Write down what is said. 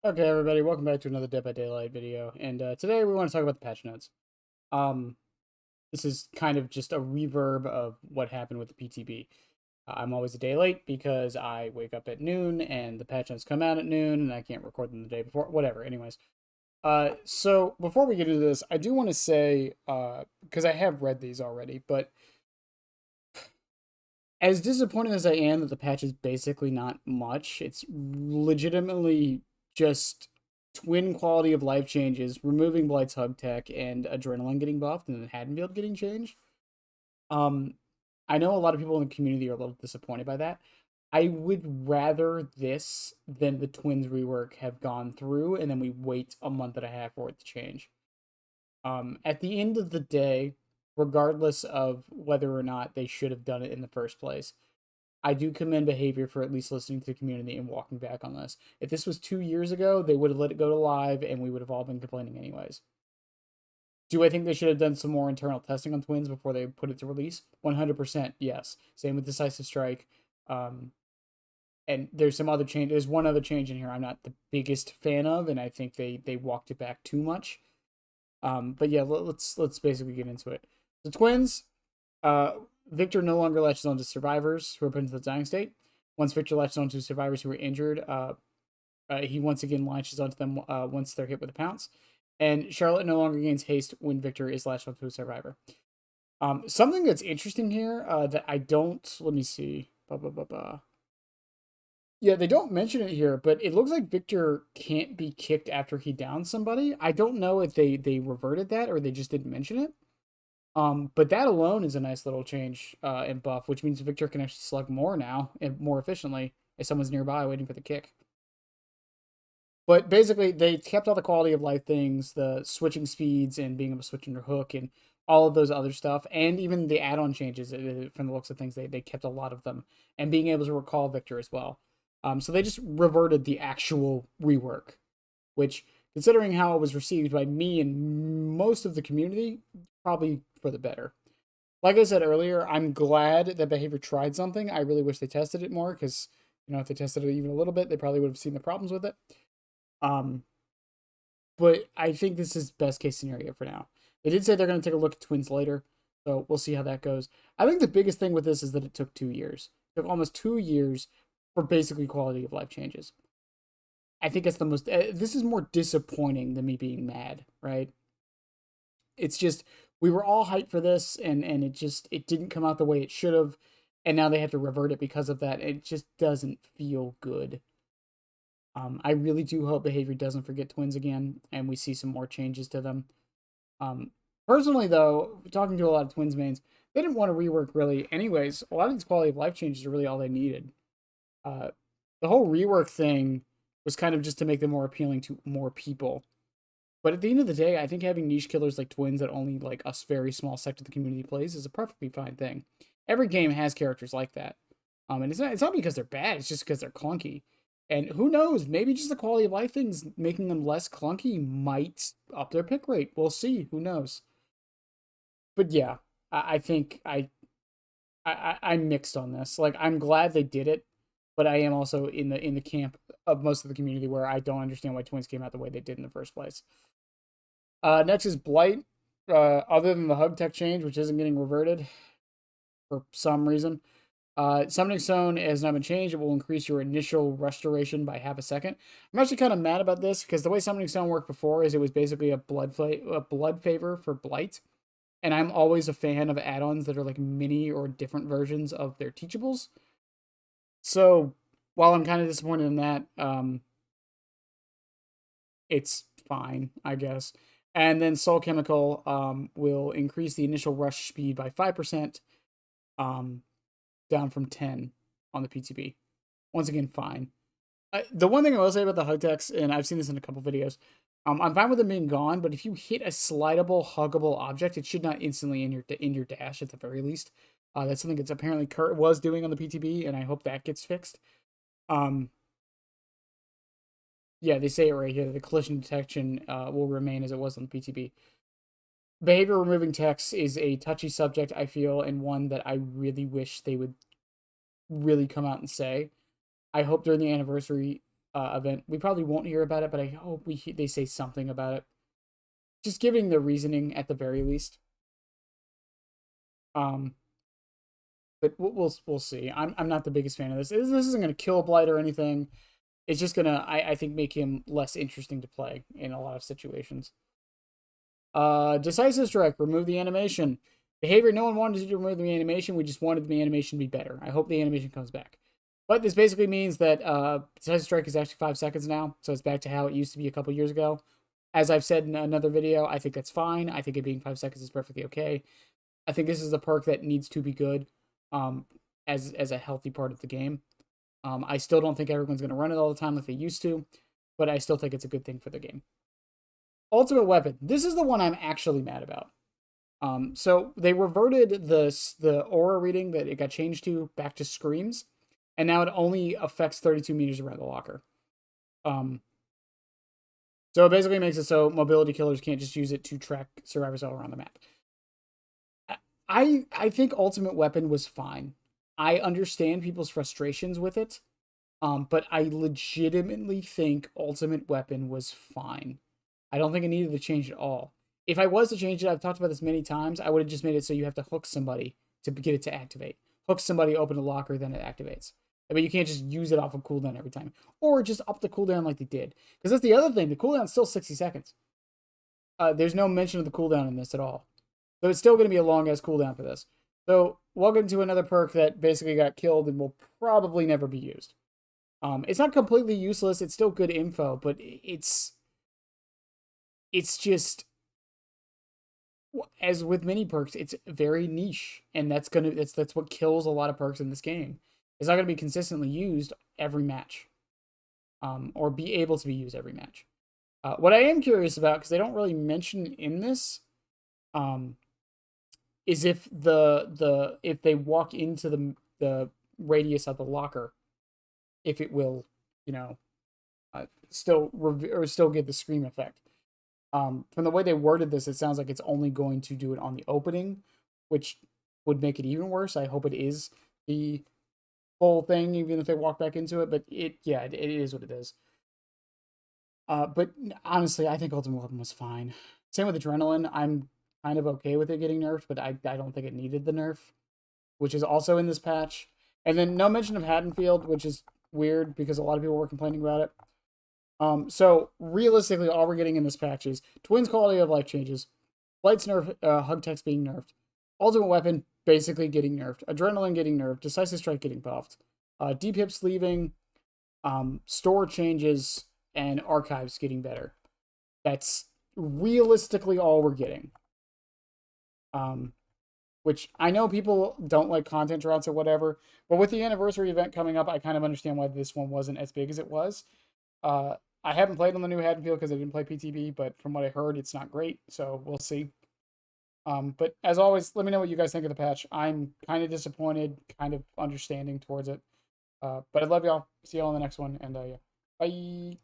Okay, everybody, welcome back to another Dead by Daylight video. And today we want to talk about the patch notes. Um, this is kind of just a reverb of what happened with the PTB. I'm always a day late because I wake up at noon and the patch notes come out at noon and I can't record them the day before. Whatever. Anyways, so before we get into this, I do want to say, because I have read these already, but as disappointed as I am that the patch is basically not much, it's legitimately just twin quality of life changes, removing Blight's hug tech, and adrenaline getting buffed, and then Haddonfield getting changed. Um, I know a lot of people in the community are a little disappointed by that. I would rather this than the twins rework have gone through, and then we wait a month and a half for it to change. At the end of the day, regardless of whether or not they should have done it in the first place, I do commend behavior for at least listening to the community and walking back on this. If this was 2 years ago, they would have let it go to live and we would have all been complaining anyways. Do I think they should have done some more internal testing on twins before they put it to release? 100% yes. Same with Decisive Strike. Um, and there's some other change. There's one other change in here I'm not the biggest fan of, and I think they walked it back too much. But yeah, let's basically get into it. The twins, uh, Victor no longer latches on to survivors who are put into the dying state. Once Victor latches on to survivors who are injured, he once again latches onto them once they're hit with a pounce. And Charlotte no longer gains haste when Victor is latched onto a survivor. Something that's interesting here that I don't. Let me see. Yeah, they don't mention it here, but it looks like Victor can't be kicked after he downs somebody. I don't know if they reverted that or they just didn't mention it. But that alone is a nice little change and buff, which means Victor can actually slug more now and more efficiently if someone's nearby waiting for the kick. But basically, they kept all the quality of life things, the switching speeds and being able to switch under hook and all of those other stuff, and even the add-on changes. From the looks of things, they kept a lot of them, and being able to recall Victor as well. So they just reverted the actual rework, which, considering how it was received by me and most of the community, probably for the better. Like I said earlier, I'm glad that Behavior tried something. I really wish they tested it more because, if they tested it even a little bit, they probably would have seen the problems with it. Um, but I think this is best case scenario for now. They did say they're going to take a look at twins later, so we'll see how that goes. I think the biggest thing with this is that it took 2 years. It took almost 2 years for basically quality of life changes. I think it's the most. This is more disappointing than me being mad, right? It's just we were all hyped for this, and it didn't come out the way it should have, and now they have to revert it because of that. It just doesn't feel good. I really do hope behavior doesn't forget twins again, and we see some more changes to them. Um, Personally, though, talking to a lot of twins mains, they didn't want to rework really. Anyways, a lot of these quality of life changes are really all they needed. Uh, the whole rework thing was kind of just to make them more appealing to more people. But at the end of the day, I think having niche killers like twins that only like a very small sect of the community plays is a perfectly fine thing. Every game has characters like that. And it's not because they're bad, it's just because they're clunky. And who knows, maybe just the quality of life things making them less clunky might up their pick rate. We'll see. Who knows? But yeah, I think I'm mixed on this. Like I'm glad they did it, but I am also in the camp of most of the community where I don't understand why twins came out the way they did in the first place. Next is Blight. Other than the hug tech change, which isn't getting reverted for some reason, Summoning Stone has not been changed. It will increase your initial rush duration by half a second. I'm actually kind of mad about this because the way Summoning Stone worked before is it was basically a blood favor for Blight, and I'm always a fan of add-ons that are like mini or different versions of their teachables. So while I'm kind of disappointed in that, it's fine, I guess. And then Soul Chemical will increase the initial rush speed by 5%, um, down from 10 on the PTB. Once again, fine. The one thing I will say about the hug techs, and I've seen this in a couple videos, I'm fine with them being gone, but if you hit a slidable, huggable object, it should not instantly in your dash at the very least. That's something that's apparently Kurt was doing on the PTB, and I hope that gets fixed. Um, yeah, they say it right here. The collision detection will remain as it was on the PTB. Behavior removing text is a touchy subject, I feel, and one that I really wish they would really come out and say. I hope during the anniversary event. We probably won't hear about it, but I hope they say something about it. Just giving the reasoning at the very least. Um, but we'll see. I'm not the biggest fan of this. This isn't going to kill Blight or anything. It's just gonna I think make him less interesting to play in a lot of situations. Decisive Strike, remove the animation. Behavior, no one wanted to remove the animation. We just wanted the animation to be better. I hope the animation comes back. But this basically means that Decisive Strike is actually 5 seconds now, so it's back to how it used to be a couple years ago. As I've said in another video, I think that's fine. I think it being 5 seconds is perfectly okay. I think this is a perk that needs to be good as a healthy part of the game. I still don't think everyone's going to run it all the time like they used to, but I still think it's a good thing for the game. Ultimate Weapon. This is the one I'm actually mad about. So they reverted the aura reading that it got changed to back to screams, and now it only affects 32 meters around the locker. So it basically makes it so mobility killers can't just use it to track survivors all around the map. I think Ultimate Weapon was fine. I understand people's frustrations with it, but I legitimately think Ultimate Weapon was fine. I don't think it needed to change at all. If I was to change it, I've talked about this many times, I would have just made it so you have to hook somebody to get it to activate. Hook somebody, open a locker, then it activates. I mean, you can't just use it off of cooldown every time. Or just up the cooldown like they did. Because that's the other thing, the cooldown's still 60 seconds. There's no mention of the cooldown in this at all. So it's still going to be a long-ass cooldown for this. So, welcome to another perk that basically got killed and will probably never be used. It's not completely useless, it's still good info, but it's just, as with many perks, it's very niche, and that's what kills a lot of perks in this game. It's not going to be consistently used every match, or be able to be used every match. What I am curious about, because they don't really mention in this, is if if they walk into the radius of the locker, if it will, still get the scream effect. From the way they worded this, it sounds like it's only going to do it on the opening, which would make it even worse. I hope it is the whole thing, even if they walk back into it. But it is what it is. But honestly, I think Ultimate Weapon was fine. Same with Adrenaline. I'm kind of okay with it getting nerfed, but I don't think it needed the nerf, which is also in this patch. And then no mention of Haddonfield, which is weird because a lot of people were complaining about it. So realistically, all we're getting in this patch is Twins quality of life changes, Blight's nerf, hug text being nerfed, Ultimate Weapon basically getting nerfed, Adrenaline getting nerfed, Decisive Strike getting buffed, Deep Hips leaving, store changes, and archives getting better. That's realistically all we're getting. Which I know people don't like content drops or whatever, but with the anniversary event coming up, I kind of understand why this one wasn't as big as it was. I haven't played on the new Haddonfield because I didn't play PTB, but from what I heard, it's not great, so we'll see. But as always, let me know what you guys think of the patch. I'm kind of disappointed, kind of understanding towards it. But I love y'all. See y'all in the next one, and yeah. Bye!